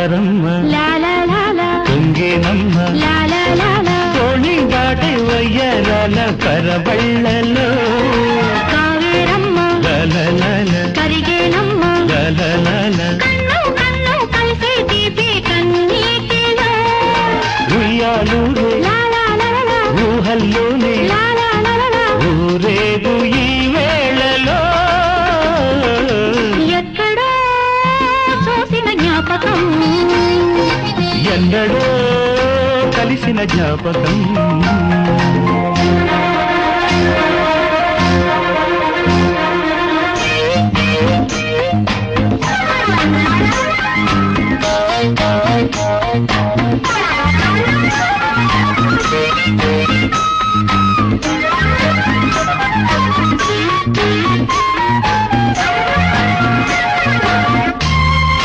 జారమ్మ తుంగేనమ్మ తోణి దాటి వయ్యరాల పరబళ్ళలో కావేరమ్మ కరిగేనమ్మ కన్ను కన్ను కలిసే తీపి కన్నీటిలో ఉయ్యాలూరే ఊహల్లోనే ఊరేగు ఈ వేళలో ఎక్కడో చూసిన జ్ఞాపకం ఎందడో కలిసిన జ్ఞాపకం